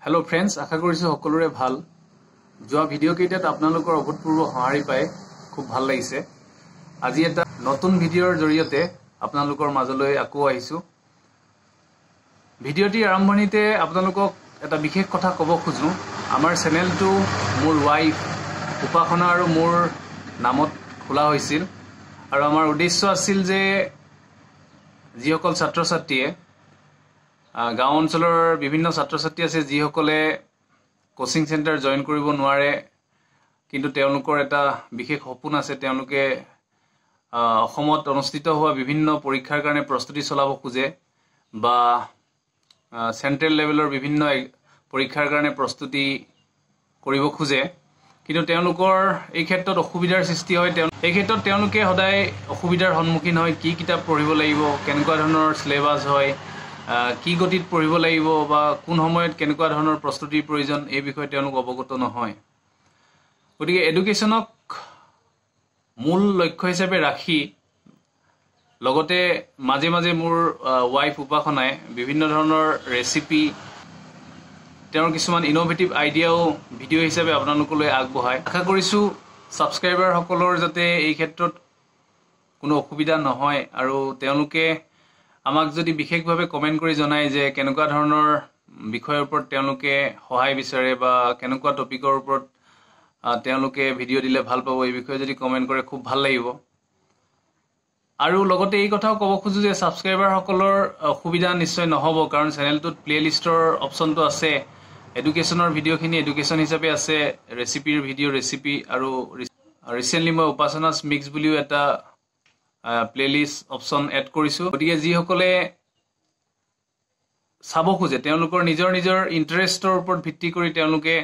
Hello friends, आशा करिছো সকলোৰে ভাল। যোৱা ভিডিও কেইটাত আপোনালোকৰ অভূতপূৰ্ব সঁহাৰি পাই খুব ভাল লাগিছে। আজি এটা নতুন ভিডিওৰ জৰিয়তে আপোনালোকৰ মাজলৈ আকৌ আহিছো। ভিডিওটি আৰম্ভণিতে আপোনালোকক এটা বিশেষ কথা ক'ব খুজো। আমাৰ চেনেলটো মোৰ ওয়াইফ উপাসনা আৰু মোৰ নামত খোলা হৈছিল আৰু আমাৰ উদ্দেশ্য আছিল যে যিসকল ছাত্ৰ ছাত্ৰীয়ে গাঁও অঞ্চলৰ বিভিন্ন ছাত্ৰ ছাত্ৰী আছে যিসকলে কোচিং সেন্টাৰ জয়েন কৰিব নোৱাৰে, কিন্তু তেওঁলোকৰ এটা বিশেষ সপোন আছে। তেওঁলোকে অসমত অনুষ্ঠিত হোৱা বিভিন্ন পৰীক্ষাৰ কাৰণে প্ৰস্তুতি চলাব খোজে বা সেন্ট্ৰেল লেভেলৰ বিভিন্ন পৰীক্ষাৰ কাৰণে প্ৰস্তুতি কৰিব খোজে, কিন্তু তেওঁলোকৰ এই ক্ষেত্ৰত অসুবিধাৰ সৃষ্টি হয়। এই ক্ষেত্ৰত তেওঁলোকে সদায় অসুবিধাৰ সন্মুখীন হয়। কি কিতাপ পঢ়িব লাগিব, কেনেকুৱা ধৰণৰ সিলেবাস হয়, কি গতিত পঢ়িব লাগিব বা কোন সময়ত কেনেকুৱা ধৰণৰ প্ৰস্তুতিৰ প্ৰয়োজন, এই বিষয়ে তেওঁলোক অৱগত নহয়। গতিকে এডুকেশ্যনক মূল লক্ষ্য হিচাপে ৰাখি লগতে মাজে মাজে মোৰ ওয়াইফ উপাসনাই বিভিন্ন ধৰণৰ ৰেচিপি, তেওঁৰ কিছুমান ইনোভেটিভ আইডিয়াও ভিডিও হিচাপে আপোনালোকলৈ আগবঢ়ায়। আশা কৰিছো ছাবস্ক্ৰাইবাৰসকলৰ যাতে এই ক্ষেত্ৰত কোনো অসুবিধা নহয় আৰু তেওঁলোকে আমাক যদি বিশেষভাৱে কমেন্ট কৰি জনায় যে কেনেকুৱা ধৰণৰ বিষয়ৰ ওপৰত তেওঁলোকে সহায় বিচাৰে বা কেনেকুৱা টপিকৰ ওপৰত তেওঁলোকে ভিডিও দিলে ভাল পাব, এই বিষয়ে যদি কমেন্ট কৰে খুব ভাল লাগিব। আৰু লগতে এই কথাও ক'ব খোজো যে ছাবস্ক্ৰাইবাৰসকলৰ অসুবিধা নিশ্চয় নহ'ব, কাৰণ চেনেলটোত প্লেলিষ্টৰ অপশ্যনটো আছে। এডুকেশ্যনৰ ভিডিওখিনি এডুকেশ্যন হিচাপে আছে, ৰেচিপিৰ ভিডিও ৰেচিপি, আৰু ৰিচেণ্টলি মই উপাসনাছ মিক্স বুলিও এটা প্লেলিষ্ট অপশ্যন এড কৰিছো। গতিকে যিসকলে চাব খোজে তেওঁলোকৰ নিজৰ নিজৰ ইণ্টাৰেষ্টৰ ওপৰত ভিত্তি কৰি তেওঁলোকে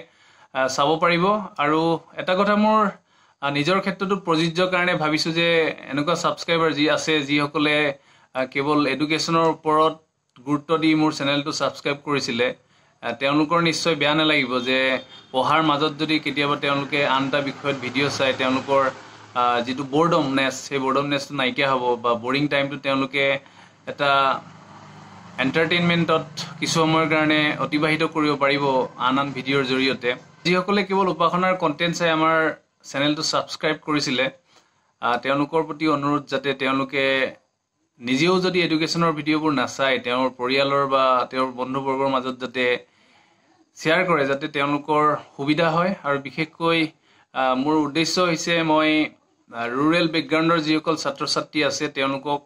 চাব পাৰিব। আৰু এটা কথা মোৰ নিজৰ ক্ষেত্ৰতো প্ৰযোজ্য কাৰণে ভাবিছো যে এনেকুৱা ছাবস্ক্ৰাইবাৰ যি আছে যিসকলে কেৱল এডুকেশ্যনৰ ওপৰত গুৰুত্ব দি মোৰ চেনেলটো ছাবস্ক্ৰাইব কৰিছিলে, তেওঁলোকৰ নিশ্চয় বেয়া নালাগিব যে পঢ়াৰ মাজত যদি কেতিয়াবা তেওঁলোকে আন এটা বিষয়ত ভিডিঅ' চাই তেওঁলোকৰ যিটো বৰ্ডমনেছ, সেই বৰ্ডমনেছটো নাইকিয়া হ'ব বা বৰিং টাইমটো তেওঁলোকে এটা এণ্টাৰটেইনমেণ্টত কিছু সময়ৰ কাৰণে অতিবাহিত কৰিব পাৰিব আন আন ভিডিঅ'ৰ জৰিয়তে। যিসকলে কেৱল উপাসনাৰ কণ্টেণ্ট চাই আমাৰ চেনেলটো ছাবস্ক্ৰাইব কৰিছিলে, তেওঁলোকৰ প্ৰতি অনুৰোধ যাতে তেওঁলোকে নিজেও যদি এডুকেশ্যনৰ ভিডিঅ'বোৰ নাচায় তেওঁৰ পৰিয়ালৰ বা তেওঁৰ বন্ধুবৰ্গৰ মাজত যাতে শ্বেয়াৰ কৰে, যাতে তেওঁলোকৰ সুবিধা হয়। আৰু বিশেষকৈ মোৰ উদ্দেশ্য হৈছে মই ৰুৰেল বেকগ্ৰাউণ্ডৰ যিসকল ছাত্ৰ ছাত্ৰী আছে তেওঁলোকক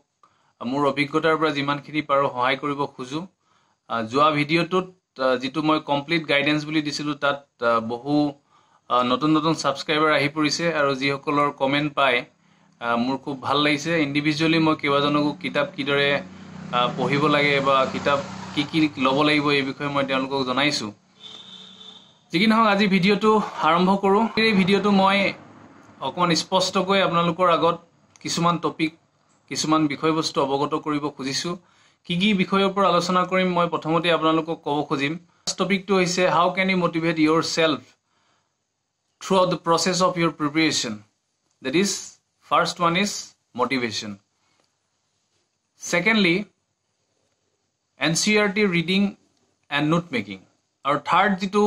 মোৰ অভিজ্ঞতাৰ পৰা যিমানখিনি পাৰোঁ সহায় কৰিব খোজো। যোৱা ভিডিঅ'টোত যিটো মই কমপ্লিট গাইডেন্স বুলি দিছিলোঁ, তাত বহু নতুন নতুন ছাবস্ক্ৰাইবাৰ আহি পৰিছে আৰু যিসকলৰ কমেণ্ট পাই মোৰ খুব ভাল লাগিছে। ইণ্ডিভিজুৱেলি মই কেইবাজনকো কিতাপ কিদৰে পঢ়িব লাগে বা কিতাপ কি কি ল'ব লাগিব এই বিষয়ে মই তেওঁলোকক জনাইছোঁ। যি কি নহওক আজি ভিডিঅ'টো আৰম্ভ কৰোঁ। এই ভিডিঅ'টো মই অকণমান স্পষ্টকৈ আপোনালোকৰ আগত কিছুমান টপিক, কিছুমান বিষয়বস্তু অৱগত কৰিব খুজিছোঁ। কি কি বিষয়ৰ ওপৰত আলোচনা কৰিম মই প্ৰথমতে আপোনালোকক ক'ব খুজিম। ফাৰ্ষ্ট টপিকটো হৈছে how can you motivate yourself throughout the process of your preparation. That is first one is motivation. Secondly NCERT reading and note making. আৰু থাৰ্ড যিটো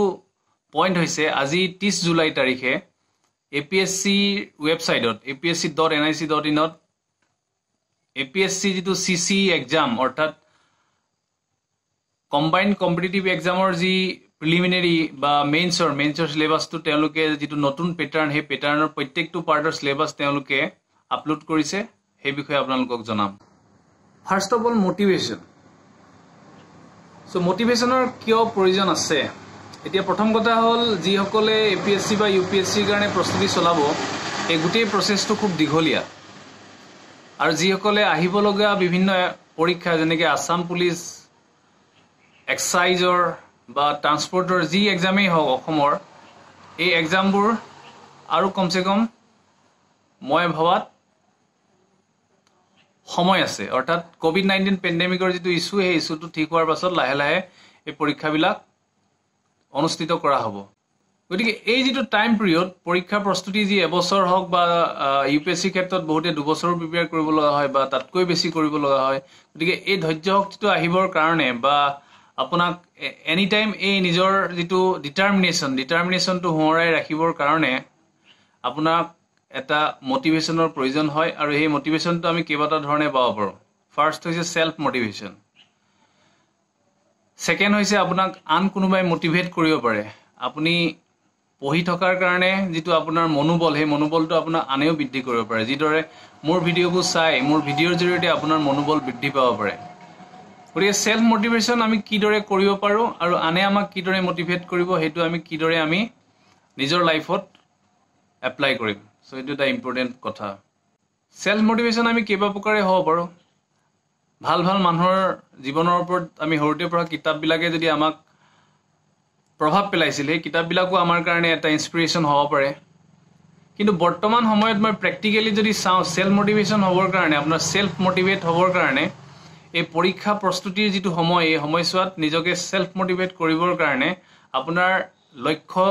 পইণ্ট হৈছে আজি 30 জুলাই তাৰিখে APSC ৱেবছাইটত apsc.nic.in ত APSC যিটো CC exam অৰ্থাৎ combined competitive এক্সামৰ যি প্ৰিলিমিনাৰী বা মেইনছৰ চিলেবাছটো তেওঁলোকে যিটো নতুন পেটাৰ্ণ, সেই পেটাৰ্ণৰ প্ৰত্যেকটো পাৰ্টৰ চিলেবাছ তেওঁলোকে আপলোড কৰিছে, সেই বিষয়ে আপোনালোকক জনাম। First of all motivation. So' মটিভেশ্যনৰ কিয় প্ৰয়োজন আছে? এতিয়া প্ৰথম কথা হ'ল যিসকলে APSC বা UPSCৰ কাৰণে প্ৰস্তুতি চলাব, এই গোটেই প্ৰচেছটো খুব দীঘলীয়া। আৰু যিসকলে আহিব লগা বিভিন্ন পৰীক্ষা যেনেকৈ আছাম পুলিচ, এক্সাইজৰ বা ট্ৰান্সপৰ্টৰ যি এক্সামেই হওক অসমৰ, এই এক্সামবোৰ আৰু কমচে কম মই ভবাত সময় আছে। অৰ্থাৎ COVID-19 পেণ্ডেমিকৰ যিটো ইছ্যু, সেই ইছ্যুটো ঠিক হোৱাৰ পাছত লাহে লাহে এই পৰীক্ষাবিলাক অনুষ্ঠিত কৰা হ'ব। গতিকে এই যিটো টাইম পিৰিয়ড, পৰীক্ষাৰ প্ৰস্তুতি যি এবছৰ হওক বা UPSC ক্ষেত্ৰত বহুতে 2 বছৰো প্ৰিপেয়াৰ কৰিব লগা হয় বা তাতকৈ বেছি কৰিব লগা হয়। গতিকে এই ধৈৰ্য শক্তিটো আহিবৰ কাৰণে বা আপোনাক এনি টাইম এই নিজৰ যিটো ডিটাৰমিনেশ্যনটো সোঁৱৰাই ৰাখিবৰ কাৰণে আপোনাক এটা মটিভেশ্যনৰ প্ৰয়োজন হয় আৰু এই মটিভেশ্যনটো আমি কেইবাটা ধৰণে পাব পাৰোঁ ফাৰ্ষ্ট হৈছে সেলফ মটিভেশ্যন সেকেন্ড হৈছে আপোনাক আন কোনোবাই মটিভেট কৰিব পাৰে আপুনি পঢ়ি থকাৰ কাৰণে যিটো আপোনাৰ মনোবল সেই মনোবলটো আপোনাক আনেও বৃদ্ধি কৰিব পাৰে যিদৰে মোৰ ভিডিঅ'বোৰ চাই মোৰ ভিডিঅ'ৰ জৰিয়তে আপোনাৰ মনোবল বৃদ্ধি পাব পাৰে গতিকে সেলফ মটিভেশ্যন আমি কিদৰে কৰিব পাৰোঁ আৰু আনে আমাক কিদৰে মটিভেট কৰিব সেইটো আমি কিদৰে আমি নিজৰ লাইফত এপ্লাই কৰিম সো এইটো এটা ইম্পৰ্টেণ্ট কথা সেলফ মটিভেশ্যন আমি কেইবা প্ৰকাৰে হ'ব পাৰোঁ ভাল ভাল মানুহৰ জীৱনৰ ওপৰত আমি সৰুতে পঢ়া কিতাপবিলাকে যদি আমাক প্ৰভাৱ পেলাইছিল সেই কিতাপবিলাকো আমাৰ কাৰণে এটা ইনস্পিৰেশ্যন হ'ব পাৰে কিন্তু বৰ্তমান সময়ত মই প্ৰেক্টিকেলি যদি চাওঁ সেলফ মটিভেশ্যন হ'বৰ কাৰণে আপোনাৰ সেলফ মটিভেট হ'বৰ কাৰণে এই পৰীক্ষা প্ৰস্তুতিৰ যিটো সময় এই সময়ছোৱাত নিজকে সেলফ মটিভেট কৰিবৰ কাৰণে আপোনাৰ লক্ষ্য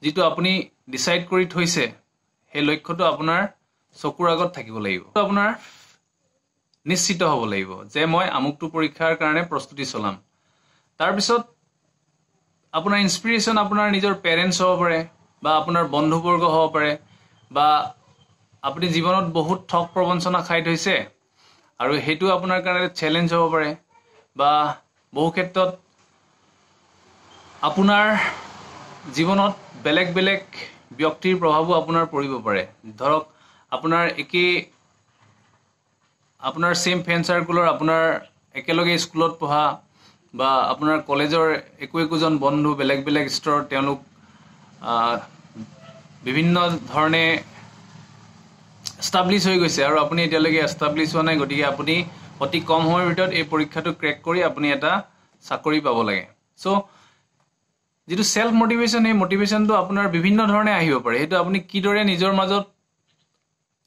যিটো আপুনি ডিসাইড কৰি থৈছে সেই লক্ষ্যটো আপোনাৰ চকুৰ আগত থাকিব লাগিব আপোনাৰ নিশ্চিত হ'ব লাগিব যে মই আমুকটো পৰীক্ষাৰ কাৰণে প্ৰস্তুতি চলাম তাৰ পিছত আপোনাৰ ইনস্পিৰেশ্যন আপোনাৰ নিজৰ পেৰেণ্টছ হ'ব পাৰে বা আপোনাৰ বন্ধুবৰ্গ হ'ব পাৰে বা আপুনি জীৱনত বহুত ঠক প্ৰবঞ্চনা খাই থৈছে আৰু হেতু আপোনাৰ কাৰণে চ্যালেঞ্জ হ'ব পাৰে বা বহু ক্ষেত্ৰত আপোনাৰ জীৱনত বেলেগ বেলেগ ব্যক্তিৰ প্ৰভাৱো আপোনাৰ পৰিব পাৰে ধৰক আপোনাৰ আপোনাৰ সেম ফ্ৰেণ্ড সাৰ্কুলৰ আপোনাৰ একেলগে স্কুলত পঢ়া বা আপোনাৰ কলেজৰ একোজন বন্ধু বেলেগ বেলেগ স্তৰৰ তেওঁলোক বিভিন্ন ধৰণে এস্টাব্লিশ হৈ গৈছে আৰু আপুনি এতিয়ালৈকে এস্টাব্লিশ হোৱা নাই গতিকে আপুনি অতি কম সময়ৰ ভিতৰত এই পৰীক্ষাটো ক্ৰেক কৰি আপুনি এটা চাকৰি পাব লাগে সো যেটো সেলফ মটিভেশ্যন এই মটিভেশ্যনটো আপোনাৰ বিভিন্ন ধৰণে আহিব পাৰে হেতু আপুনি কিদৰে নিজৰ মাজত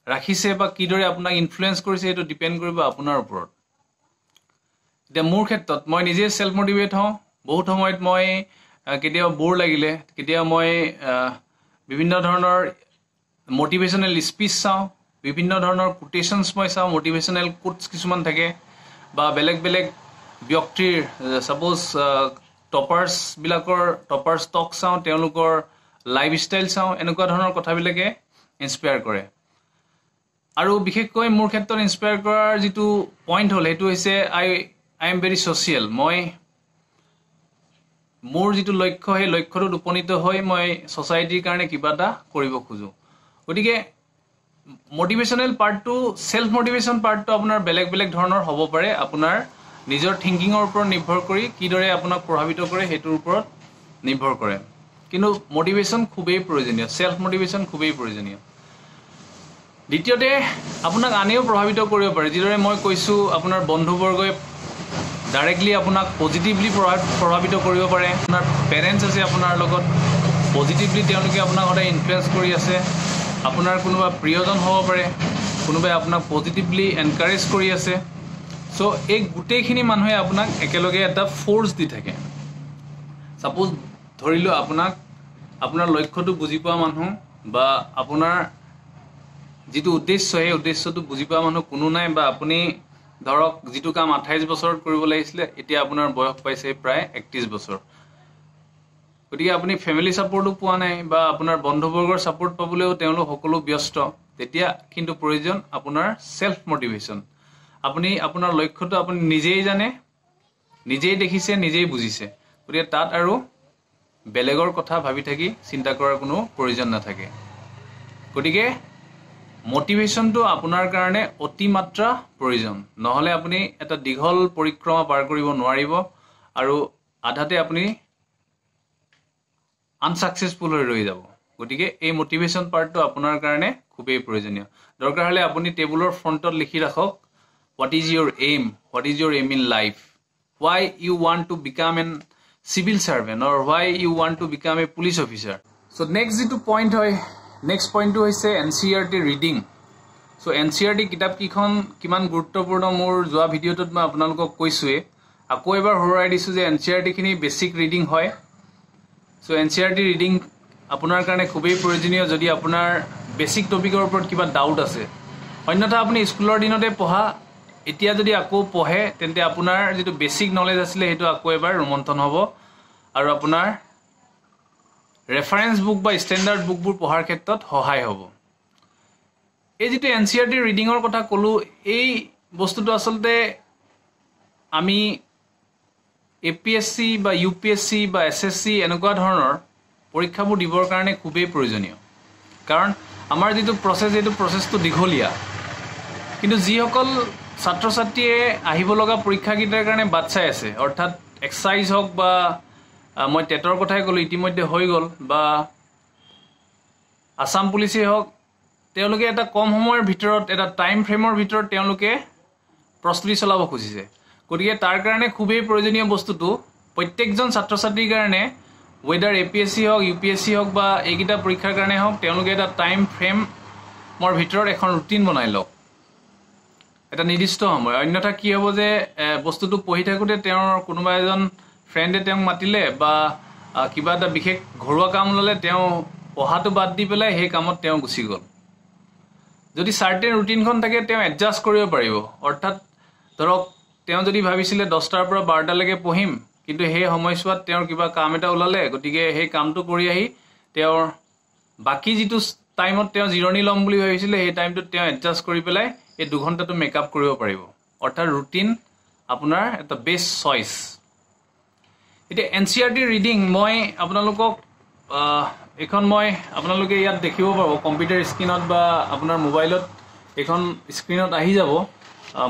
ৰাখিছে বা কিদৰে আপোনাক ইনফ্লুৱেন্স কৰিছে এটো ডিপেন্ড কৰিব আপোনাৰ ওপৰত এতিয়া মোৰ ক্ষেত্ৰত মই নিজে সেলফ মটিভেট হওঁ বহুত সময়ত মই কেতিয়াও বোৰ লাগিলে কেতিয়াও মই বিভিন্ন ধৰণৰ মোটিভেশনাল স্পিচ চাওঁ বিভিন্ন ধৰণৰ কোটেশনছ মই চাওঁ মোটিভেশনাল কোটস কিছুমান থাকে বা বেলেগ বেলেগ ব্যক্তিৰ সাপোজ টপাৰ্স বিলাকৰ টপাৰ্স টক চাওঁ তেওঁলোকৰ লাইফষ্টাইল চাওঁ এনেকুৱা ধৰণৰ কথাবিলাকে ইনস্পায়াৰ কৰে আৰু বিশেষকৈ মোৰ ক্ষেত্ৰত ইনস্পায়াৰ কৰাৰ যেটো পইণ্ট হল হেতু হৈছে আই এম ভেৰি সোশিয়েল মই মোৰ যেটো লক্ষ্য হে লক্ষ্যটোত উপনীত হৈ মই সোসাইটিৰ কাৰণে কিবা এটা কৰিব খোজো গতিকে মোটিভেশনাল পাৰ্টটো সেলফ মোটিভেশন পাৰ্টটো আপোনাৰ বেলেগ বেলেগ ধৰণৰ হ'ব পাৰে আপোনাৰ নিজৰ থিংকিংৰ ওপৰত নিৰ্ভৰ কৰি কিদৰে আপোনাক প্ৰভাৱিত কৰে হেতুৰ ওপৰত নিৰ্ভৰ কৰে কিন্তু মোটিভেশন খুবেই প্ৰয়োজনীয় সেলফ মোটিভেশন খুবেই প্ৰয়োজনীয় দ্বিতীয়তে আপোনাক আনেও প্ৰভাৱিত কৰিব পাৰে যিদৰে মই কৈছো আপোনাৰ বন্ধুবৰ্গই ডাইৰেক্টলি আপোনাক পজিটিভলি প্ৰভাৱিত কৰিব পাৰে আপোনাৰ পেৰেণ্টছ আছে আপোনাৰ লগত পজিটিভলি তেওঁলোকে আপোনাক সদায় ইনফ্লুৱেন্স কৰি আছে আপোনাৰ কোনোবা প্ৰিয়জন হ'ব পাৰে কোনোবাই আপোনাক পজিটিভলি এনকাৰেজ কৰি আছে সো এই গুটেইখিনি মানুহে আপোনাক একেলগে এটা ফোৰ্স দি থাকে সাপোজ ধৰিলো আপোনাৰ লক্ষ্যটো বুজি পোৱা মানুহ বা আপোনাৰ যেটো উদ্দেশ্য এই উদ্দেশ্যটো বুজি পোৱা মানুহ কোনো নাই বা আপুনি ধৰক যেটো কাম 28 বছৰত কৰিব লাগিছিল এতিয়া আপোনাৰ বয়স পাইছে প্ৰায় 31 বছৰ গতিকে আপুনি ফ্যামিলি সাপোৰ্টও পোৱা নাই বা আপোনাৰ বন্ধুবৰ্গৰ সাপোৰ্ট পাবলৈও তেওঁলোক সকলো ব্যস্ত তেতিয়া কিন্তু প্ৰয়োজন আপোনাৰ সেলফ মোটিভেশন আপুনি আপোনাৰ লক্ষ্যটো আপুনি নিজেই জানে নিজেই দেখিছে নিজেই বুজিছে গতিকে তাত আৰু বেলেগৰ কথা ভাবি থাকি চিন্তা কৰাৰ কোনো প্ৰয়োজন নাথাকে গতিকে মোটিভেশনটো আপোনাৰ কাৰণে অতিমাত্ৰা প্ৰয়োজন নহলে আপুনি এটা দীঘল পৰিক্ৰমা পাৰ কৰিব নোৱাৰিব আৰু আধাতে আপুনি আনসাকসেসফুল হৈ ৰৈ যাব গতিকে এই মোটিভেশন পাৰ্টটো আপোনাৰ কাৰণে খুবেই প্ৰয়োজনীয় দৰকাৰ হলে আপুনি টেবুলৰ ফ্ৰণ্টত লিখি ৰাখক what is your aim in life why you want to become an civil servant or why you want to become a police officer so next যেটো পইণ্ট হয় next point to hoise NCERT reading so NCERT kitab kikhon kiman guruttopurno mor joa video tot ma apnalok koisue ako ebar horai disu je NCERT khini basic reading hoy so NCERT reading apunar karone khubei proyojoniyo jodi apunar basic topic or upor kiba doubt ase onnotha apni schoolor dinote poha এতিয়া যদি আকৌ পঢ়ে তেন্তে আপোনাৰ যেটো basic knowledge আছিল হেতু আকৌ এবাৰ ৰোমন্থন হ'ব আৰু আপোনাৰ ৰেফাৰেন্স বুক বা ষ্টেণ্ডাৰ্ড বুকবোৰ পঢ়াৰ ক্ষেত্ৰত সহায় হ'ব এই যেটো এনসিআৰটি ৰিডিংৰ কথা কলো এই বস্তুটো আসলতে আমি এপিএসসি বা ইউপিএসসি বা এসএসসি এনেকুৱা ধৰণৰ পৰীক্ষাবোৰ দিবৰ কাৰণে খুবেই প্ৰয়োজনীয় কাৰণ আমাৰ যেটো প্ৰচেছটো দীঘলীয়া কিন্তু যিসকল ছাত্ৰ ছাত্ৰীয়ে আহিব লগা পৰীক্ষাকিটাৰ কাৰণে বাট চাই আছে অৰ্থাৎ এক্সাৰসাইজ হওক বা মই টেটৰ কথাই কলো ইতিমধ্যে হৈ গল বা আসাম পুলিচে হওক তেওঁলোকে এটা কম সময়ৰ ভিতৰত এটা টাইম ফ্ৰেমৰ ভিতৰত তেওঁলোকে প্ৰস্তুতি চলাব খুজিছে গতিকে তাৰ কাৰণে খুবেই প্ৰয়োজনীয় বস্তুটো প্ৰত্যেকজন ছাত্ৰ ছাত্ৰীৰ কাৰণে whether APSC হওক UPSC হওক বা এইকিটা পৰীক্ষাৰ কাৰণে হওক তেওঁলোকে এটা টাইম ফ্ৰেমৰ ভিতৰত এখন ৰুটিন বনাই লওক এটা নিৰ্দিষ্ট সময় অন্যথা কি হ'ব যে বস্তুটো পঢ়ি থাকোতে তেওঁৰ কোনোবা এজন ফ্ৰেণ্ডে তেওঁক মাতিলে বা কিবা এটা বিশেষ ঘৰুৱা কাম ললে তেওঁ পঢ়াটো বাদ দি পেলাই সেই কামত তেওঁ গুচি গ'ল যদি সাৰ্টেন ৰুটিনখন থাকে তেওঁ এডজাস্ট কৰিব পাৰিব অৰ্থাৎ ধৰক তেওঁ যদি ভাবিছিলে 10টাৰ পৰা 12টা লৈকে পঢ়িম কিন্তু সেই সময়ছোৱাত তেওঁৰ কিবা কাম এটা ওলালে গতিকে সেই কামটো কৰি আহি তেওঁৰ বাকি যেটো টাইমত তেওঁ জিৰণি লম বুলি ভাবিছিলে সেই টাইমটো তেওঁ এডজাস্ট কৰি পেলাই এই 2 ঘণ্টাটো মেকআপ কৰিব পাৰিব অৰ্থাৎ ৰুটিন আপোনাৰ এটা বেষ্ট চইচ এটা এনসিআৰটি ৰিডিং মই আপোনালোকক এখন মই আপোনালোকে ইয়াত দেখিব পাব কম্পিউটাৰ স্ক্ৰিনত বা আপোনাৰ মোবাইলত এখন স্ক্ৰিনত আহি যাব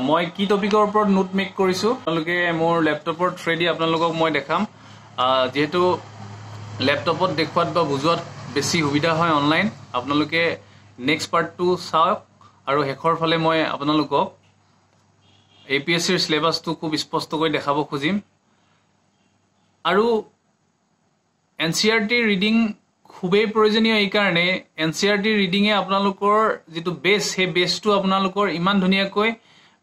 মই কি টপিকৰ ওপৰত নোট মেক কৰিছো আপোনালোকে মোৰ ল্যাপটপৰ থ্ৰেডি আপোনালোকক মই দেখাম যেহেতু ল্যাপটপত দেখুৱাত বা বুজুৱাত বেছি সুবিধা হয় অনলাইন আপোনালোকে নেক্সট পাৰ্টটো চাওক আৰু হেখৰ ফালে মই আপোনালোকক এপিএসসিৰ সিলেবাসটো খুব স্পষ্টকৈ দেখাব খুজিম আৰু এনসিআৰটি ৰিডিং খুবেই প্ৰয়োজনীয় এই কাৰণে এনসিআৰটি ৰিডিংয়ে আপোনালোকৰ যেটো বেস হে বেসটো আপোনালোকৰ ইমান ধুনিয়াকৈ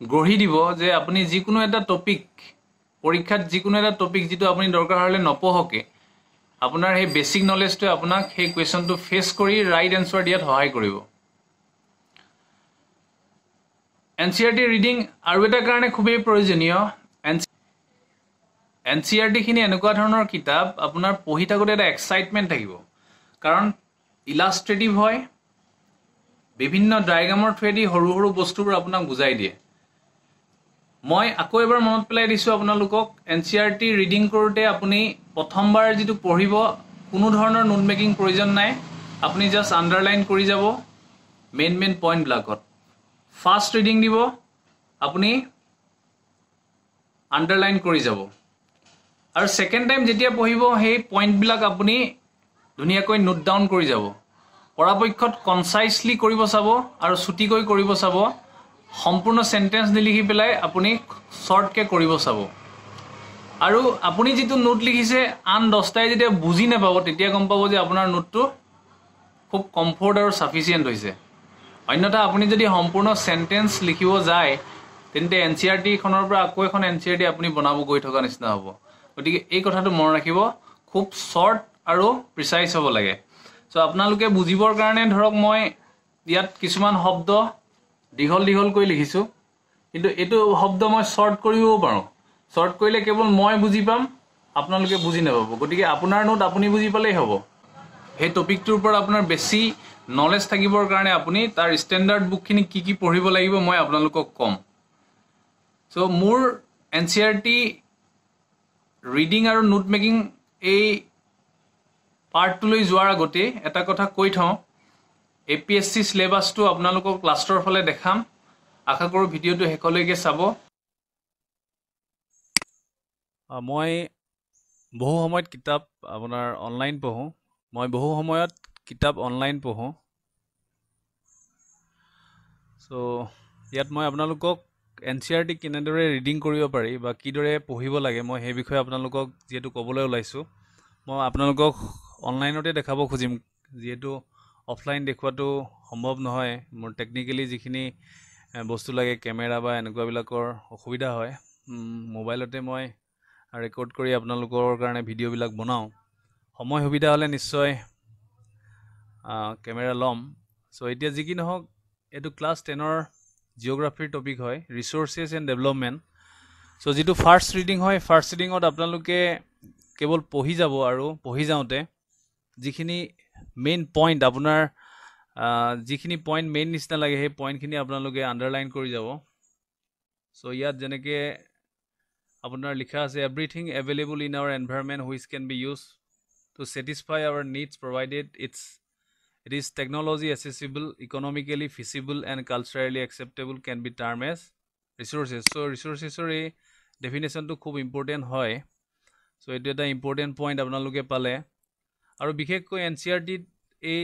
গঢ়ি দিব যে আপুনি যিকোনো এটা টপিক পৰীক্ষাত যিকোনো এটা টপিক যেটো আপুনি দৰকাৰ হলে নপঢ়কে আপোনাৰ হে বেসিক নলেজটো আপোনাক হে কোৱেশ্চনটো ফেস কৰি ৰাইট আনসাৰ দিয়াত সহায় কৰিব এনসিআৰটি ৰিডিং আৰু এটা কাৰণে খুবেই প্ৰয়োজনীয় এনসিআৰটি খিনি এনেকুৱা ধৰণৰ কিতাপ আপোনাৰ পঢ়ি থাকোতে এটা এক্সাইটমেন্ট থাকিব কাৰণ ইলাষ্ট্ৰেটিভ হয় বিভিন্ন ডায়াগ্ৰামৰ থ্ৰেডি সৰু সৰু বস্তুবোৰ আপোনাক বুজাই দিয়ে মই আকৌ এবাৰ মনত পেলাই দিছো আপোনালোকক এনসিআৰটি ৰিডিং কৰোতে আপুনি প্ৰথমবাৰ যেটো পঢ়িব কোনো ধৰণৰ নোট মেকিং প্ৰয়োজন নাই আপুনি জাস্ট আন্ডাৰলাইন কৰি যাব মেইন পইণ্ট বিলাকত ফাৰ্স্ট ৰিডিং দিব আপুনি আন্ডাৰলাইন কৰি যাব আৰু সেকেন্ড টাইম যেতিয়া পঢ়িব সেই পইণ্ট বিলাক আপুনি ধুনিয়াকৈ নোট ডাউন কৰি যাব পৰাপক্ষত কনসাইজলি কৰিব চাব আৰু ছুটিকৈ কৰিব চাব সম্পূৰ্ণ সেন্টেন্স নিলিখি পেলাই আপুনি শৰ্টকে কৰিব চাব আৰু আপুনি যেটো নোট লিখিছে আন 10টাই যেতিয়া বুজি নাপাব তেতিয়া গম পাব যে আপোনাৰ নোটটো খুব কমফৰ্ট আৰু সাফিসিয়েন্ট হৈছে অন্যথা আপুনি যদি সম্পূৰ্ণ সেন্টেন্স লিখিব যায় তেন্তে এনসিআৰটি খনৰ পৰা আকৌ এখন এনসিআরটি আপুনি বনাব গৈ থকা নিচিনা হ'ব গতিকে এই কথাটো মন ৰাখিব খুব শৰ্ট আৰু প্ৰিসাইজ হ'ব লাগে সো আপোনালোকে বুজিবৰ কাৰণে ধৰক মই ইয়াত কিছুমান শব্দ দীঘল কৈ লিখিছো কিন্তু এটো শব্দ মই শৰ্ট কৰিবও পাৰো শৰ্ট কৰিলে কেৱল মই বুজি পাম আপোনালোকে বুজি নাপাব গতিকে আপোনাৰ নোট আপুনি বুজি পালেই হ'ব এই টপিকটোৰ ওপৰত আপোনাৰ বেছি নলেজ থাকিবৰ কাৰণে আপুনি তাৰ ষ্টেণ্ডাৰ্ড বুকখিনি কি পঢ়িব লাগিব মই আপোনালোকক কম সো মোৰ এনসিআৰটি ৰিডিং আৰু নোট মেকিং এই পাৰ্টটোলৈ যোৱাৰ আগতে এটা কথা কৈ থওঁ এপিএসসি সিলেবাসটো আপোনালোকক ক্লাছৰ ফালে দেখাম আশা কৰো ভিডিওটো হেকলৈকে চাব মই বহু সময়ত কিতাপ আপোনাৰ অনলাইন পঢ়ো মই বহু সময়ত কিতাপ অনলাইন পঢ়ো সো ইয়াত মই আপোনালোকক এনসিআরটি কিনেদৰে ৰিডিং কৰিব পাৰি বা কিদৰে পঢ়িব লাগে মই সেই বিষয়ে আপোনালোকক যেটো ক'বলৈ ওলাইছো মই আপোনালোকক অনলাইনতে দেখাব খুজিম যেটো অফলাইন দেখুৱাটো সম্ভৱ নহয় মোৰ টেকনিক্যালি যিখিনি বস্তু লাগে ক্যামেৰা বা এনেকুৱা বিলাকৰ অসুবিধা হয় মোবাইলতে মই ৰেকৰ্ড কৰি আপোনালোকৰ কাৰণে ভিডিও বিলাক বনাও সময় সুবিধা হলে নিশ্চয় ক্যামেৰা লম সো এতিয়া যি কি নহওক এটো ক্লাস 10ৰ জিঅ'গ্ৰাফিৰ টপিক হয় ৰিচোৰ্চেছ এণ্ড ডেভেলপমেণ্ট চ' যিটো ফাৰ্ষ্ট ৰিডিং হয় ফাৰ্ষ্ট ৰিডিঙত আপোনালোকে কেৱল পঢ়ি যাব আৰু পঢ়ি যাওঁতে যিখিনি মেইন পইণ্ট আপোনাৰ যিখিনি পইণ্ট মেইন নিচিনা লাগে সেই পইণ্টখিনি আপোনালোকে আণ্ডাৰলাইন কৰি যাব চ' ইয়াত যেনেকৈ আপোনাৰ লিখা আছে everything available in our environment which can be use to satisfy our needs provided it is technology accessible, economically feasible and culturally acceptable can be termed as resources. So resources a definition to khub important hoy. So it is the important point apnaloke pale. Aru bikhekkoi NCERT a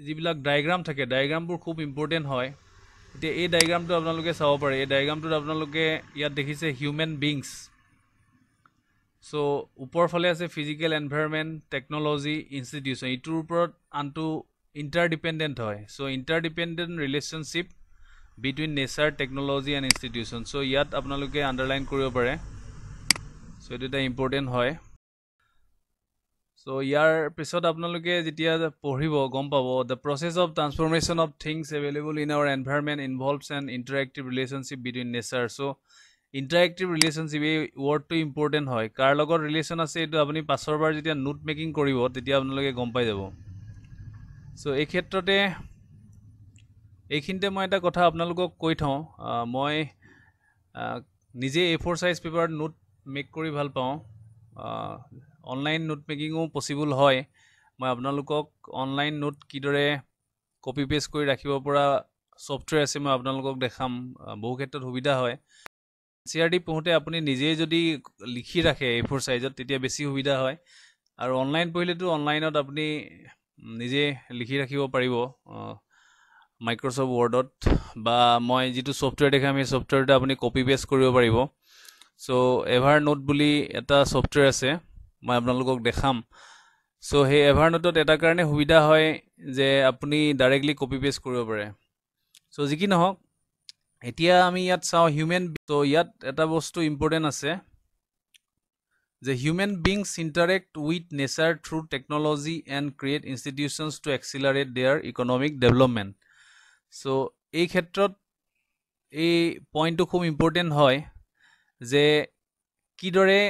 jibilak diagram thake diagram bur khub important hoy. Ete ei diagram to apnaloke sabo pare. Ei diagram to apnaloke yat dekhise human beings. So upor phale ase physical environment, technology, institution. Itur upor antu interdependent hoy. So interdependent relationship between nature, technology and institution. So yat apnaloke underline koribo pare. So it is important hoy. So yar pisot apnaloke jetia poribo gom pabo the process of transformation of things available in our environment involves an interactive relationship between nature. So interactive relationship এই wordটো important হয় কাৰ লগত relation আছে এইটো আপুনি পাছৰ বাৰ যেতিয়া note making কৰিব তেতিয়া আপোনালোকে গম পাই যাব সো এই ক্ষেত্ৰতে এইখিনতে মই এটা কথা আপোনালোকক কৈ থওঁ মই নিজে A4 সাইজ পেপাৰত নোট মেক কৰি ভাল পাওঁ অনলাইন নোট মেকিংও পসিবল হয় মই আপোনালোকক অনলাইন নোট কিদৰে কপি পেস্ট কৰি ৰাখিব পৰা সফটওয়্যাৰ আছে মই আপোনালোকক দেখাম বহু ক্ষেত্ৰত সুবিধা হয় CRD পঢ়োতে আপুনি নিজে যদি লিখি ৰাখে A4 সাইজত তেতিয়া বেছি সুবিধা হয় আৰু অনলাইন পঢ়িলেতো অনলাইনত আপুনি নিজে লিখি ৰাখিব পাৰিব মাইক্ৰসফট ওয়াৰ্ডত বা মই যেটো সফটওয়্যাৰ দেখাম এই সফটওয়্যাৰটো আপুনি কপি পেস্ট কৰিব পাৰিব সো এভাৰনোট বুলি এটা সফটওয়্যাৰ আছে মই আপোনালোকক দেখাম সো হে এভাৰনোটত এটা কাৰণে সুবিধা হয় যে আপুনি ডাইৰেক্টলি কপি পেস্ট কৰিব পাৰে সো যি কি নহওক এতিয়া আমি ইয়াত চাও হিউম্যান তো ইয়াত এটা বস্তু ইম্পৰ্টেন্ট আছে যে human beings interact with nature through technology and create institutions to accelerate their economic development so এই ক্ষেত্ৰত এই পইণ্টটো খুব ইম্পৰ্টেন্ট হয় যে কিদৰে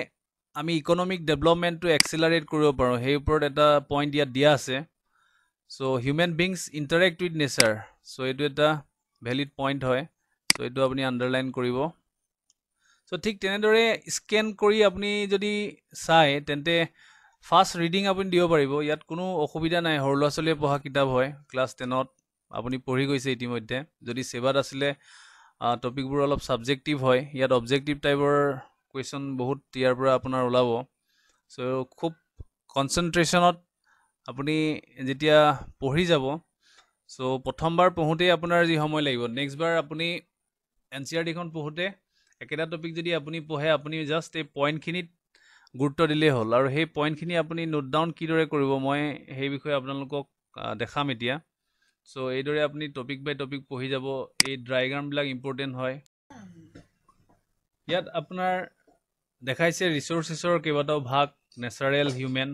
আমি ইকোনমিক ডেভেলপমেন্টটো এক্সেলাৰেট কৰিব পাৰো সেই ওপৰত এটা পইণ্ট ইয়াত দিয়া আছে so human beings interact with nature so এইটো এটা ভ্যালিড পইণ্ট হয় so এইটো আপুনি আন্ডাৰলাইন কৰিব so ঠিক তেনেদৰে স্ক্যান কৰি আপুনি যদি চাই তেন্তে ফাৰ্স্ট ৰিডিং আপুনি দিব পাৰিব ইয়াত কোনো অসুবিধা নাই হৰলা চলিয়ে পঢ়া কিতাপ হয় ক্লাস 10 ত আপুনি পঢ়ি গৈছে ইতিমধ্যে যদি সেবাত আছিলে টপিকবোৰ অলপ সাবজেক্টিভ হয় ইয়াত অবজেক্টিভ টাইপৰ কোৱেশ্চন বহুত ইয়াৰ পৰা আপোনাৰ ওলাব সো খুব কনসেন্ট্ৰেশনত আপুনি যেতিয়া পঢ়ি যাব সো প্ৰথমবাৰ পঢ়োতে আপোনাৰ যি সময় লাগিব নেক্সট বাৰ আপুনি এনসিআৰটি খন পঢ়োতে একেটা টপিক যদি আপুনি পঢ়ে আপুনি জাস্ট এই পইণ্টখিনিত গুৰুত্ব দিলে হ'ল আৰু সেই পইণ্টখিনি আপুনি নোট ডাউন কিদৰে কৰিব মই সেই বিষয়ে আপোনালোকক দেখাম এতিয়া সো এইদৰে আপুনি টপিক বাই টপিক পঢ়ি যাব এই ডায়াগ্ৰাম বিলাক ইম্পৰ্টেন্ট হয় ইয়াত আপোনাৰ দেখাইছে ৰিসোৰ্সেছৰ কেইবাটাও ভাগ natural human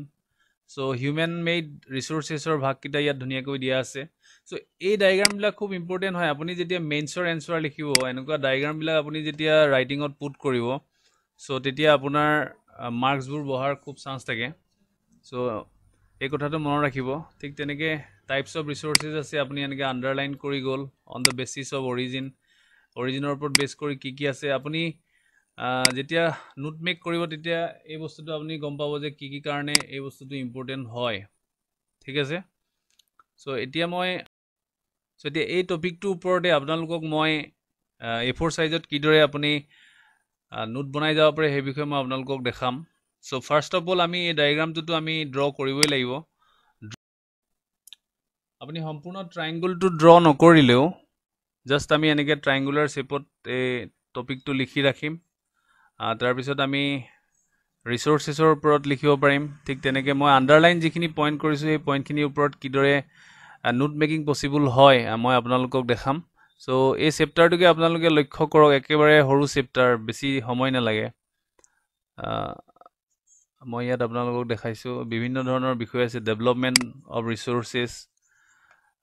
so human made ৰিসোৰ্সেছৰ ভাগ কিটা ইয়াত ধুনিয়াকৈ দিয়া আছে সো এই ডায়াগ্ৰাম বিলাক খুব ইম্পৰ্টেন্ট হয় আপুনি যেতিয়া মেইনছৰ এনসাৰ লিখিব এনেকুৱা ডায়াগ্ৰাম বিলাক আপুনি যেতিয়া ৰাইটিংত পুট কৰিব সো তেতিয়া আপোনাৰ মাৰ্কসবোৰ বহাৰ খুব চান্স থাকে সো এই কথাটো মনত ৰাখিব ঠিক তেনেকৈ টাইপস অফ ৰিসোৰ্সেছ আছে আপুনি এনেকৈ আন্ডাৰলাইন কৰি গল অন দ্য বেসিস অফ অৰিজিনৰ ওপৰত বেস কৰি কি আছে আপুনি যেতিয়া নোট মেক কৰিব তেতিয়া এই বস্তুটো আপুনি গম পাব যে কি কাৰণে এই বস্তুটো ইম্পৰ্টেন্ট হয় ঠিক আছে সো এতিয়া মই যদি এই টপিকটো ওপৰতে আপোনালোকক মই A4 সাইজত কিদৰে আপুনি নোট বনাই যাব পাৰে সেই বিষয়ে মই আপোনালোকক দেখাম সো ফাৰ্স্ট অফ অল আমি এই ডায়াগ্ৰামটো আমি ড্ৰ কৰিবই লাগিব আপুনি সম্পূৰ্ণ ট্ৰায়াঙ্গলটো ড্ৰ নকৰিলেও জাস্ট আমি এনেকৈ ট্ৰায়াঙ্গুলাৰ শেপত এই টপিকটো লিখি ৰাখিম তাৰ পিছত আমি ৰিসোৰ্সেছৰ ওপৰত লিখিব পাৰিম ঠিক তেনেকৈ মই আন্ডাৰলাইন যিখিনি পইণ্ট কৰিছো সেই পইণ্টখিনিৰ ওপৰত কিদৰে নোট মেকিং পসিবল হয় মই আপোনালোকক দেখাম সো এই চেপ্টাৰটোকে আপোনালোকে লক্ষ্য কৰক একেবাৰে সৰু চেপ্টাৰ বেছি সময় নালাগে মই ইয়াত আপোনালোকক দেখাইছো বিভিন্ন ধৰণৰ বিষয় আছে development of resources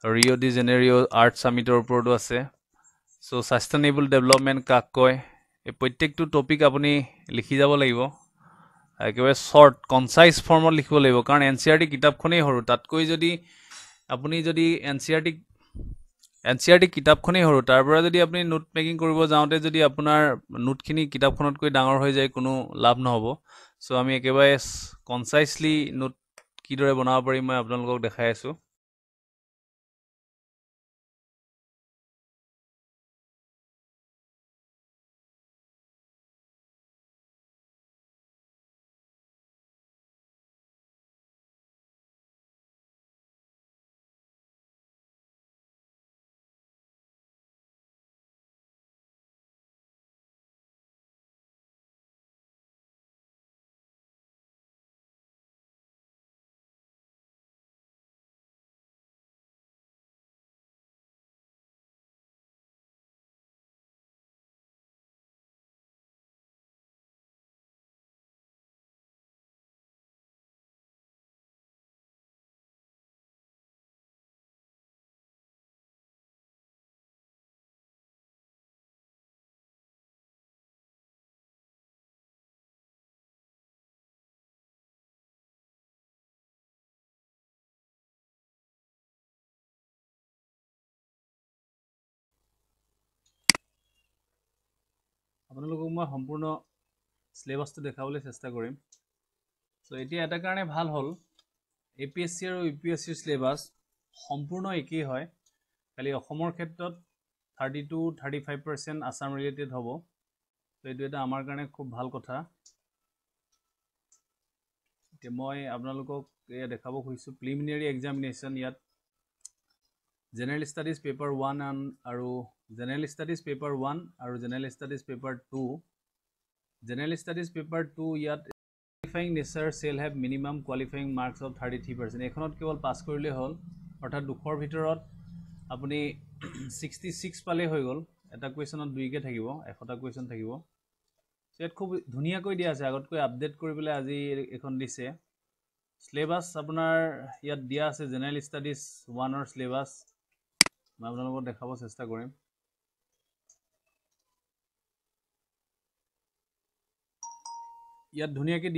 Rio de Janeiro earth সামিটৰ ওপৰতো আছে সো সাস্টেইনেবল ডেভেলপমেন্ট কাক কয় এই প্ৰত্যেকটো টপিক আপুনি লিখি যাব লাগিব একেবাৰে শৰ্ট কনসাইজ ফৰ্মত লিখিব লাগিব কাৰণ এনসিআৰটি কিতাপখনেই সৰু তাতকৈ যদি আপুনি যদি এনসিআৰটি কিতাপখনেই সৰু তাৰ পৰা যদি আপুনি নোট মেকিং কৰিব যাওঁতে যদি আপোনাৰ নোটখিনি কিতাপখনতকৈ ডাঙৰ হৈ যায় কোনো লাভ নহব সো আমি একেবাৰে কনসাইজলি নোট কিদৰে বনাব পাৰিম মই আপোনালোকক দেখাই আছো আপোনালোকক মই সম্পূৰ্ণ সিলেবাসটো দেখাবলৈ চেষ্টা কৰিম সো এতিয়া এটা কাৰণে ভাল হ'ল এপিএসসি আৰু ইউপিএসসি সিলেবাস সম্পূৰ্ণ একেই হয় খালি অসমৰ ক্ষেত্ৰত 30-35% আসাম ৰিলেটেড হ'ব তো এইটো এটা আমাৰ কাৰণে খুব ভাল কথা এতিয়া মই আপোনালোকক এয়া দেখাব খুজিছো প্ৰিলিমিনাৰী এক্সামিনেশ্যন ইয়াত General Studies Paper 1 and General Studies Paper 1 and General Studies Paper 2. General Studies Paper 2 yet qualifying nature shall have minimum qualifying marks of 33%. এখনত কেৱল পাস কৰিলে হ'ল অৰ্থাৎ দুখৰ ভিতৰত আপুনি 66 পালে হৈ গ'ল এটা কোৱেশ্যনত দুইকে থাকিব এশটা কোৱেশ্যন থাকিব সেট খুব ধুনিয়াকৈ দিয়া আছে আগতকৈ আপডেট কৰিবলৈ আজি এখন দিছে সিলেবাস আপোনাৰ ইয়াত দিয়া আছে জেনাৰেল ষ্টাডিজ 1 অৰ সিলেবাস মই আপোনালোকক দেখাব চেষ্টা কৰিম ইয়াত ধুনিয়াকৈ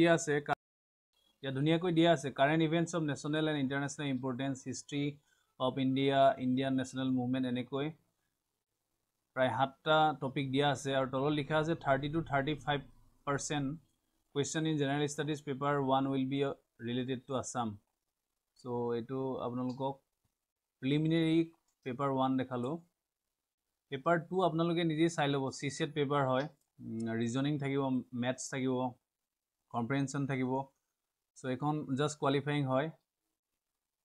দিয়া আছে current events of national and international importance history of India Indian national movement এনেকৈ প্ৰায় 7টা টপিক দিয়া আছে আৰু তলত লিখা আছে 30-35% question in general studies paper 1 will be related to Assam so etu আপোনালোকক preliminary paper 1 দেখালো paper 2 আপোনালোকে নিজে চাই লব CSET paper হয় reasoning থাকিব maths থাকিব comprehension থাকিব so এখন just qualifying হয়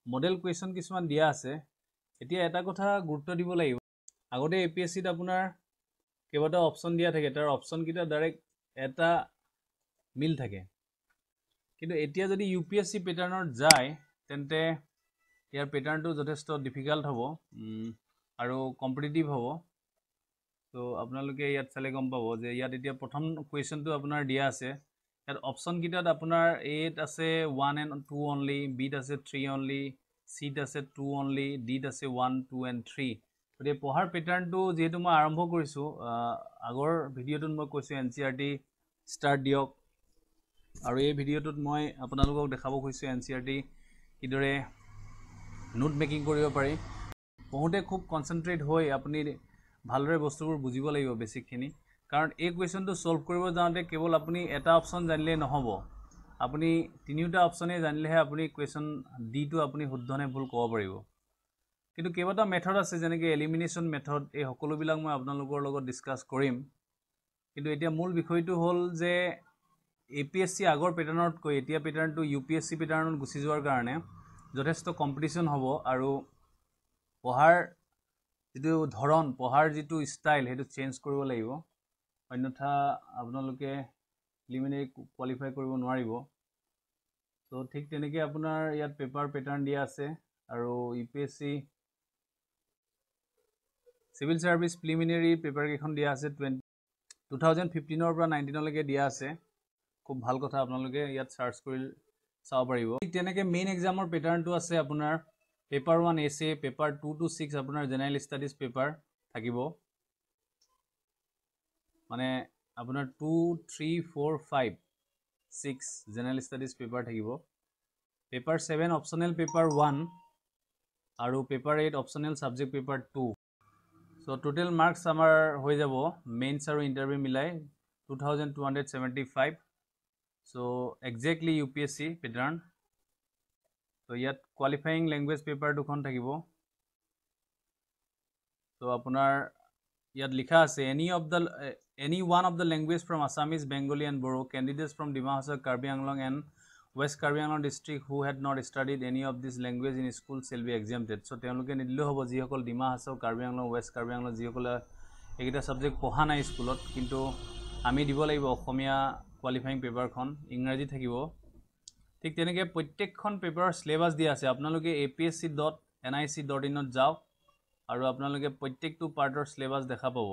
model question কিছুমান দিয়া আছে এতিয়া এটা কথা গুৰুত্ব দিব লাগিব আগতে এপিএসসিত আপোনাৰ কেৱটা অপচন দিয়া থাকে তাৰ অপচন কিটা ডাইৰেক্ট এটা মিল থাকে কিন্তু এতিয়া যদি ইউপিএসসি প্যাটাৰ্ণত যায় তেন্তে ইয়াৰ প্যাটাৰ্ণটো যথেষ্ট ডিফিকাল্ট হ'ব আৰু কম্পিটিটিভ হ'ব তো আপোনালোকে ইয়াত চালে গম পাব যে ইয়াত এতিয়া প্ৰথম কোৱেশ্যনটো আপোনাৰ দিয়া আছে ইয়াত অপচন কিটাত আপোনাৰ এত আছে 1 and 2 only বিত আছে 3 only সিত আছে 2 only ডিত আছে 1 2 and 3 গতিকে পঢ়াৰ প্যাটাৰ্ণটো যেহেতু মই আৰম্ভ কৰিছো আগৰ ভিডিঅ'টোত মই কৈছো এনসিআৰটি ষ্টাৰ্ট দিয়ক আৰু এই ভিডিঅ'টোত মই আপোনালোকক দেখাব খুজিছো এনসিআৰটি কিদৰে নোট মেকিং কৰিব পাৰি পঢ়োতে খুব কনসেন্ট্ৰেট হৈ আপুনি ভালদৰে বস্তুবোৰ বুজিব লাগিব বেসিকখিনি কাৰণ এই কোৱেশ্যনটো সলভ কৰিব যাওঁতে কেৱল আপুনি এটা অপচন জানিলে নহব আপুনি তিনিটা অপচনে জানিলেহে আপুনি কোৱেশ্যন ডি টো আপুনি শুদ্ধনে ভুল ক'ব পাৰিব কিন্তু কেৱটা মেথড আছে যেনেকৈ এলিমিনেশ্যন মেথড এই সকলোবিলাক মই আপোনালোকৰ লগত ডিসকাস কৰিম কিন্তু এতিয়া মূল বিষয়টো হ'ল যে এপিএসসি আগৰ প্যাটাৰ্ণত কৈ এতিয়া প্যাটাৰ্ণটো ইউপিএসসি প্যাটাৰ্ণত গুচি যোৱাৰ কাৰণে যথেষ্ট কম্পিটিশন হ'ব আৰু পঢ়াৰ যেটো ধৰণ পঢ়াৰ যেটো ষ্টাইল হেতু চেঞ্জ কৰিব লাগিব অন্যথা আপোনালোকে প্ৰিলিমিনাৰী কোৱালিফাই কৰিব নোৱাৰিব তো ঠিক তেনেকৈ আপোনাৰ ইয়াত পেপাৰ প্যাটাৰ্ণ দিয়া আছে আৰু ইউপিএসসি সিভিল সাৰ্ভিস প্ৰিলিমিনাৰি পেপাৰ কেখন দিয়া আছে 2015 ৰ পৰা 19 লৈকে দিয়া আছে খুব ভাল কথা আপোনালোকে ইয়াত সাৰ্চ কৰি চাব পাৰিব তেনেকৈ মেইন এক্সামৰ প্যাটাৰ্ণটো আছে আপোনাৰ পেপাৰ 1 এসএ পেপাৰ 2 to 6 আপোনাৰ জেনাৰেল ষ্টাডিজ পেপাৰ থাকিব মানে আপোনাৰ 2 3 4 5 6 জেনেৰেল ষ্টাডিজ পেপাৰ থাকিব পেপাৰ 7 অপচনেল পেপাৰ 1 আৰু paper 8 optional subject paper 2 so total marks আমাৰ হৈ যাব মেইনছ আৰু ইন্টাৰভিউ মিলাই 2275 সো এক্স্যাক্টলি ইউপিএসসি প্যাটাৰ্ন তো ইয়াত কোয়ালিফাইং ল্যাঙ্গুৱেজ পেপাৰ দুখন থাকিব তো আপোনাৰ ইয়াত লিখা আছে any one of the language from Assamese, Bengali and Boro candidates from Dima Hasao, Karbi Anglong and West Karbi Anglong district who had not studied any of this language in school shall be exempted. So তেওঁলোকে নিদিলেও হ'ব যিসকল Dima Hasao Karbi Anglong west Karbi Anglong যিসকলে এইকেইটা subject পঢ়া নাই স্কুলত কিন্তু আমি দিব লাগিব অসমীয়া কোৱালিফাইং পেপাৰখন ইংৰাজী থাকিব ঠিক তেনেকৈ প্ৰত্যেকখন পেপাৰৰ সিলেবাস দিয়া আছে আপোনালোকে apsc.nic.in ত যাওক আৰু আপোনালোকে প্ৰত্যেকটো পাৰ্টৰ সিলেবাস দেখা পাব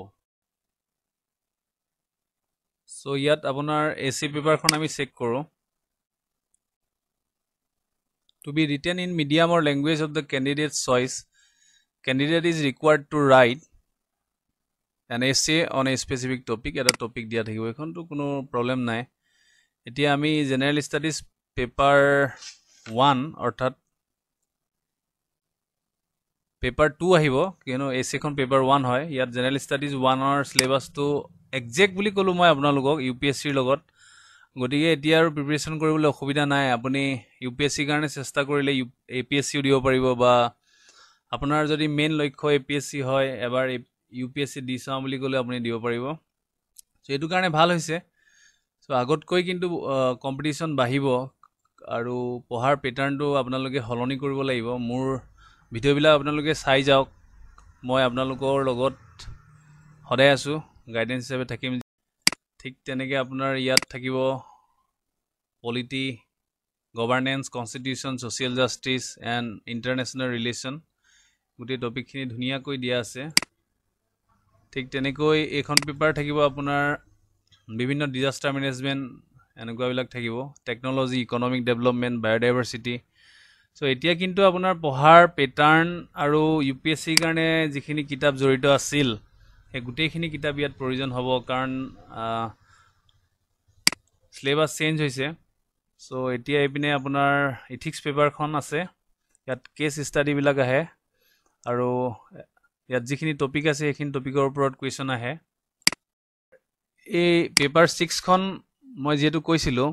সো ইয়াত আপোনাৰ এসি পেপাৰখন আমি চেক কৰোঁ To be written in medium or language of the candidate's choice, candidate is required to write an essay on a specific topic. Eta topic dia thakibo ekhon to kono problem nai. Etia ami general studies paper 1 orthat paper 2 ahibo kieno essay khon paper 1 hoy. Yat general studies 1 or syllabus to exact buli kolu moi apnalogok UPSC logot গতিকে এতিয়া আৰু preparation কৰিবলৈ অসুবিধা নাই আপুনি UPSC কাৰণে চেষ্টা কৰিলে এপিএসসি দিব পাৰিব বা আপোনাৰ যদি মেইন লক্ষ্য এপিএসসি হয় এবাৰ ইউপিএসসি দি চাওঁ বুলি ক'লে আপুনি দিব পাৰিব সো এইটো কাৰণে ভাল হৈছে সো আগতকৈ কিন্তু কম্পিটিশন বাঢ়িব আৰু পঢ়াৰ প্যাটাৰ্নটো আপোনালোকে হলনি কৰিব লাগিব মোৰ ভিডিঅ'বিলাক আপোনালোকে চাই যাওক মই আপোনালোকৰ লগত সদায় আছো গাইডেন্স হিচাপে থাকিম ঠিক তেনেকৈ আপোনাৰ ইয়াত থাকিব polity governance constitution social justice and international relation গুটি টপিকখিনি ধুনিয়াকৈ দিয়া আছে ঠিক তেনেকৈ এখন পেপাৰ থাকিব আপোনাৰ বিভিন্ন ডিজাস্টাৰ মেনেজমেন্ট এনেকুৱাবিলাক থাকিব টেকনলজি ইকোনমিক ডেভেলপমেন্ট বায়োডাইভাৰ্সিটি সো এতিয়া কিন্তু আপোনাৰ পঢ়াৰ প্যাটাৰ্ন আৰু ইউপিএসসি কাৰণে যিখিনি কিতাপ জড়িত আছিল এই গুটেইখিনি কিতাপ ইয়াত প্ৰয়োজন হ'ব কাৰণ সিলেবাস চেঞ্জ হৈছে সো এতিয়া এপিনে আপোনাৰ ইথিক্স পেপাৰখন আছে ইয়াত কেস ষ্টাডি বিলাক আহে আৰু ইয়াত যিখিনি টপিক আছে এইখিনি টপিকৰ ওপৰত কোৱেশ্চন আহে এই পেপাৰ 6 খন মই যেটো কৈছিলো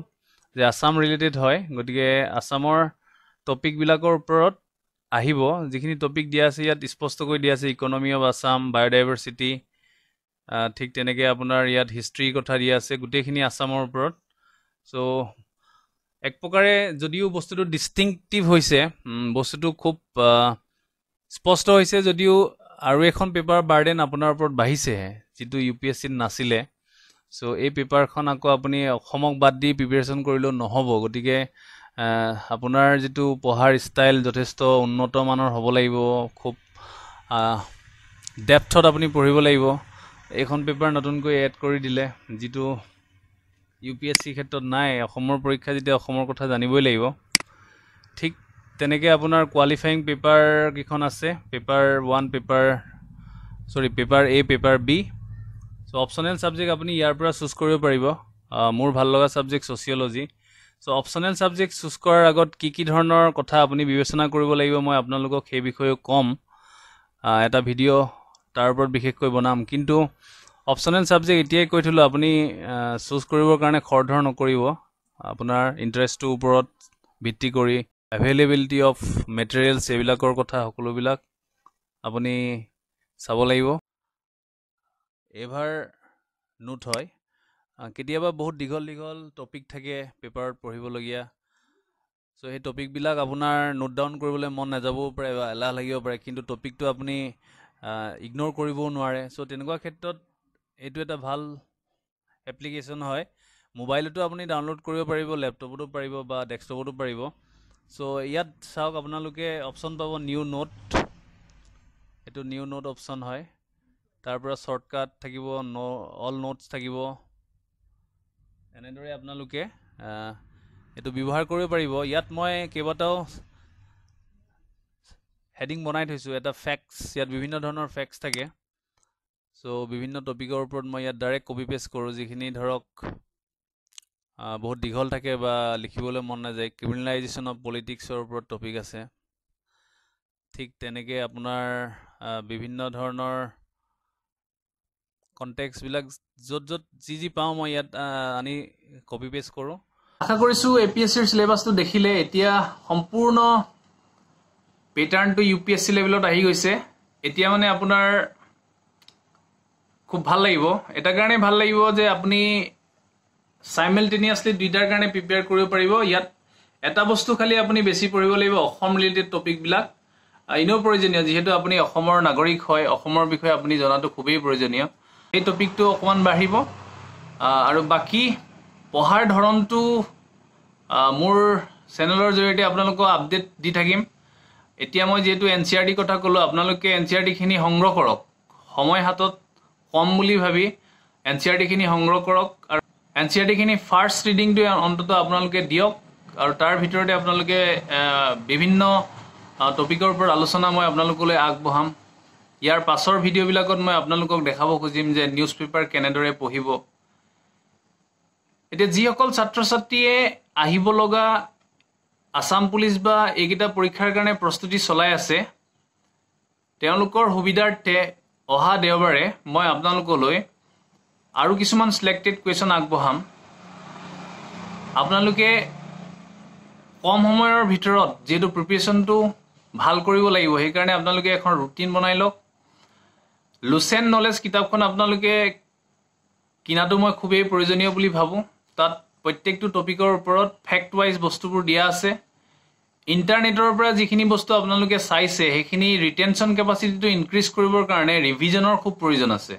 যে আসাম ৰিলেটেড হয় গতিকে আসামৰ টপিক বিলাকৰ ওপৰত আহিব যিখিনি টপিক দিয়া আছে ইয়াত স্পষ্টকৈ দিয়া আছে ইকোনমি অফ আসাম বায়োডাইভাৰ্সিটি ঠিক তেনেকৈ আপোনাৰ ইয়াত হিষ্ট্ৰী কথা দিয়া আছে গুটেইখিনি আসামৰ ওপৰত সো এক প্ৰকাৰে যদিও বস্তুটো ডিস্টিংক্টিভ হৈছে বস্তুটো খুব স্পষ্ট হৈছে যদিও আৰু এখন পেপাৰ বাৰ্ডেন আপোনাৰ ওপৰত বাঢ়িছে যেটো ইউপিএসসি নাছিলে সো এই পেপাৰখন আকৌ আপুনি অসমক বাদ দি প্ৰিপাৰেচন কৰিলেও নহব গতিকে আপোনাৰ যেটো পঢ়াৰ ষ্টাইল যথেষ্ট উন্নত মানৰ হ'ব লাগিব খুব ডেপথত আপুনি পঢ়িব লাগিব এখন পেপাৰ নতুনকৈ এড কৰি দিলে যেটো ইউপিএসসি ক্ষেত্ৰত নাই অসমৰ পৰীক্ষা যেতিয়া অসমৰ কথা জানিবই লাগিব ঠিক তেনেকৈ আপোনাৰ কোৱালিফাইং পেপাৰ কিখন আছে paper 1 paper A paper B so optional subject আপুনি ইয়াৰ পৰা চুজ কৰিব পাৰিব মোৰ ভাল লগা subject sociology so optional subject choose কৰাৰ আগত কি ধৰণৰ কথা আপুনি বিবেচনা কৰিব লাগিব মই আপোনালোকক সেই বিষয়ে কম এটা ভিডিঅ' তাৰ ওপৰত বিশেষকৈ বনাম কিন্তু অপচনেল সাবজেক্ট এতিয়াই কৈ থলো আপুনি চুজ কৰিবৰ কাৰণে খৰধৰ নকৰিব আপোনাৰ ইন্টাৰেষ্টৰ ওপৰত ভিত্তি কৰি এভেইলেবিলিটি অফ মেটেৰিয়েলছ এইবিলাকৰ কথা সকলোবিলাক আপুনি চাব লাগিব এভাৰ নোট হয় কেতিয়াবা বহুত দীঘল টপিক থাকে পেপাৰত পঢ়িবলগীয়া সো এই টপিকবিলাক আপোনাৰ নোট ডাউন কৰিবলৈ মন নাযাবও পাৰে বা এলাহ লাগিব পাৰে কিন্তু টপিকটো আপুনি ইগনোৰ কৰিবও নোৱাৰে সো তেনেকুৱা ক্ষেত্ৰত এইটো এটা ভাল এপ্লিকেশন হয় মোবাইলতো আপুনি ডাউনলোড কৰিব পাৰিব ল্যাপটপতো পাৰিব বা ডেস্কটপতো পাৰিব সো ইয়াত চাওক আপোনালোকে অপচন পাব নিউ নোট এটো নিউ নোট অপচন হয় তাৰ পৰা শৰ্টকাট থাকিব অল নোটস থাকিব এনেদৰে আপোনালোকে এটো ব্যৱহাৰ কৰিব পাৰিব ইয়াত মই কেইবাটাও হেডিং বনাই থৈছো এটা ফ্যাক্টস ইয়াত বিভিন্ন ধৰণৰ ফ্যাক্টস থাকে সো বিভিন্ন টপিকৰ ওপৰত মই ইয়াত ডাইৰেক্ট কপি পেষ্ট কৰোঁ, যিখিনি ধৰক বহুত দীঘল থাকে বা লিখিবলৈ মন নাযায়। ক্ৰিমিনেলাইজেশ্যন অফ পলিটিক্সৰ ওপৰত টপিক আছে। ঠিক তেনেকৈ আপোনাৰ বিভিন্ন ধৰণৰ কণ্টেক্সবিলাক য'ত য'ত যি পাওঁ মই ইয়াত আনি কপি পেষ্ট কৰোঁ। আশা কৰিছোঁ APSCৰ চিলেবাছটো দেখিলে এতিয়া সম্পূৰ্ণ পেটাৰ্ণটো UPSC লেভেলত আহি গৈছে। এতিয়া মানে আপোনাৰ খুব ভাল লাগিব। এটা কাৰণে ভাল লাগিব যে আপুনি সাইমেলটেনিয়াছলি দুইটাৰ কাৰণে প্ৰিপেয়াৰ কৰিব পাৰিব। ইয়াত এটা বস্তু খালি আপুনি বেছি পঢ়িব লাগিব, অসম ৰিলেটেড টপিকবিলাক এনেও প্ৰয়োজনীয়। যিহেতু আপুনি অসমৰ নাগৰিক হয়, অসমৰ বিষয়ে আপুনি জনাটো খুবেই প্ৰয়োজনীয়। এই টপিকটো অকণমান বাঢ়িব আৰু বাকী পঢ়াৰ ধৰণটো মোৰ চেনেলৰ জৰিয়তে আপোনালোকক আপডেট দি থাকিম। এতিয়া মই যিহেতু NCERT কথা ক'লোঁ, আপোনালোকে NCERTখিনি সংগ্ৰহ কৰক। সময় হাতত কম বুলি ভাবি NCERTখিনি সংগ্ৰহ কৰক আৰু NCERTখিনি ফাৰ্ষ্ট ৰিডিংটো অন্ততঃ আপোনালোকে দিয়ক আৰু তাৰ ভিতৰতে আপোনালোকে বিভিন্ন টপিকৰ ওপৰত আলোচনা মই আপোনালোকলৈ আগবঢ়াম। ইয়াৰ পাছৰ ভিডিঅ'বিলাকত মই আপোনালোকক দেখাব খুজিম যে নিউজ পেপাৰ কেনেদৰে পঢ়িব। এতিয়া যিসকল ছাত্ৰ ছাত্ৰীয়ে আহিব লগা আসাম পুলিচ বা এইকেইটা পৰীক্ষাৰ কাৰণে প্ৰস্তুতি চলাই আছে, তেওঁলোকৰ সুবিধাৰ্থে অহা দেওবাৰে মই আপোনালোকলৈ আৰু কিছুমান সিলেক্টেড কুৱেশ্যন আগবঢ়াম। আপোনালোকে কম সময়ৰ ভিতৰত যেহেতু প্ৰিপাৰেশ্যনটো ভাল কৰিব লাগিব, সেইকাৰণে আপোনালোকে এখন ৰুটিন বনাই লওক। লুচেণ্ট নলেজ কিতাপখন আপোনালোকে কিনাটো মই খুবেই প্ৰয়োজনীয় বুলি ভাবোঁ। তাত প্ৰত্যেকটো টপিকৰ ওপৰত ফেক্ট ৱাইজ বস্তুবোৰ দিয়া আছে। ইণ্টাৰনেটৰ পৰা যিখিনি বস্তু আপোনালোকে চাইছে সেইখিনি ৰিটেনশ্যন কেপাচিটিটো ইনক্ৰিজ কৰিবৰ কাৰণে ৰিভিজনৰ খুব প্ৰয়োজন আছে।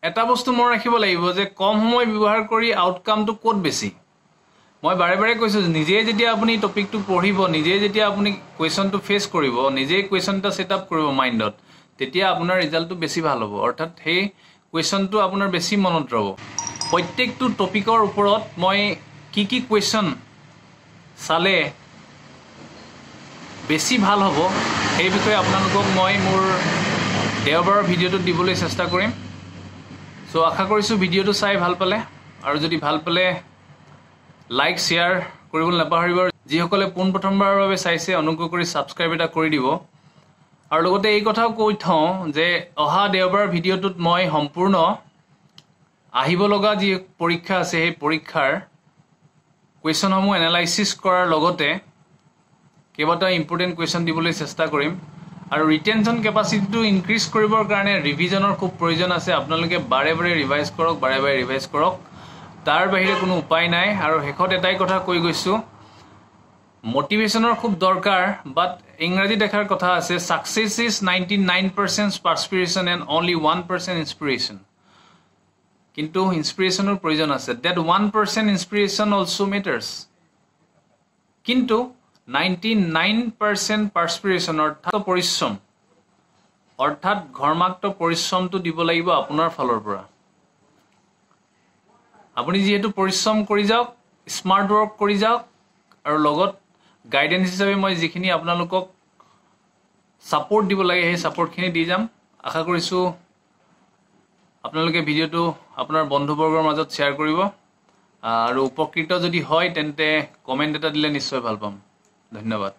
এটা বস্তু মনত ৰাখিব লাগিব যে কম সময় ব্যৱহাৰ কৰি আউটকামটো ক'ত বেছি। মই বাৰে বাৰে কৈছোঁ, নিজেই যেতিয়া আপুনি টপিকটো পঢ়িব, নিজেই যেতিয়া আপুনি কুৱেশ্যনটো ফেচ কৰিব, নিজেই কুৱেশ্যন এটা ছেট আপ কৰিব মাইণ্ডত, তেতিয়া আপোনাৰ ৰিজাল্টটো বেছি ভাল হ'ব। অৰ্থাৎ সেই কুৱেশ্যনটো আপোনাৰ বেছি মনত ৰ'ব। প্ৰত্যেকটো টপিকৰ ওপৰত মই কি কুৱেশ্যন চালে বেছি ভাল হ'ব সেই বিষয়ে আপোনালোকক মই মোৰ দেওবাৰৰ ভিডিঅ'টোত দিবলৈ চেষ্টা কৰিম। চ' আশা কৰিছোঁ ভিডিঅ'টো চাই ভাল পালে, আৰু যদি ভাল পালে লাইক শ্বেয়াৰ কৰিবলৈ নাপাহৰিব। যিসকলে পোনপ্ৰথমবাৰৰ বাবে চাইছে অনুগ্ৰহ কৰি ছাবস্ক্ৰাইব এটা কৰি দিব। আৰু লগতে এই কথাও কৈ থওঁ যে অহা দেওবাৰৰ ভিডিঅ'টোত মই সম্পূৰ্ণ আহিব লগা যি পৰীক্ষা আছে সেই পৰীক্ষাৰ কুৱেশ্যনসমূহ এনালাইচিছ কৰাৰ লগতে কেইবাটাও ইম্পৰ্টেণ্ট কুৱেশ্যন দিবলৈ চেষ্টা কৰিম। আৰু ৰিটেনশ্যন কেপাচিটিটো ইনক্ৰিজ কৰিবৰ কাৰণে ৰিভিজনৰ খুব প্ৰয়োজন আছে। আপোনালোকে বাৰে বাৰে ৰিভাইজ কৰক, বাৰে বাৰে ৰিভাইজ কৰক, তাৰ বাহিৰে কোনো উপায় নাই। আৰু শেষত এটাই কথা কৈ গৈছোঁ, মটিভেশ্যনৰ খুব দৰকাৰ, বাট ইংৰাজীত এষাৰ কথা আছে, success is 99% perspiration and only 1% inspiration. কিন্তু ইনস্পিৰেশ্যনৰ প্ৰয়োজন আছে। That 1% inspiration also' matters. কিন্তু 99% পাৰ্সপিৰেশ্যন অৰ্থাৎ পৰিশ্ৰম, অৰ্থাৎ ঘৰ্মাক্ত পৰিশ্ৰমটো দিব লাগিব আপোনাৰ ফালৰ পৰা। আপুনি যিহেতু পৰিশ্ৰম কৰি যাওক, স্মাৰ্ট ৱৰ্ক কৰি যাওক, আৰু লগত গাইডেন্স হিচাপে মই যিখিনি আপোনালোকক ছাপোৰ্ট দিব লাগে সেই ছাপোৰ্টখিনি দি যাম। আশা কৰিছোঁ আপোনালোকে ভিডিঅ'টো আপোনাৰ বন্ধুবৰ্গৰ মাজত শ্বেয়াৰ কৰিব, আৰু উপকৃত যদি হয় তেন্তে কমেণ্ট এটা দিলে নিশ্চয় ভাল পাম। ধন্যবাদ।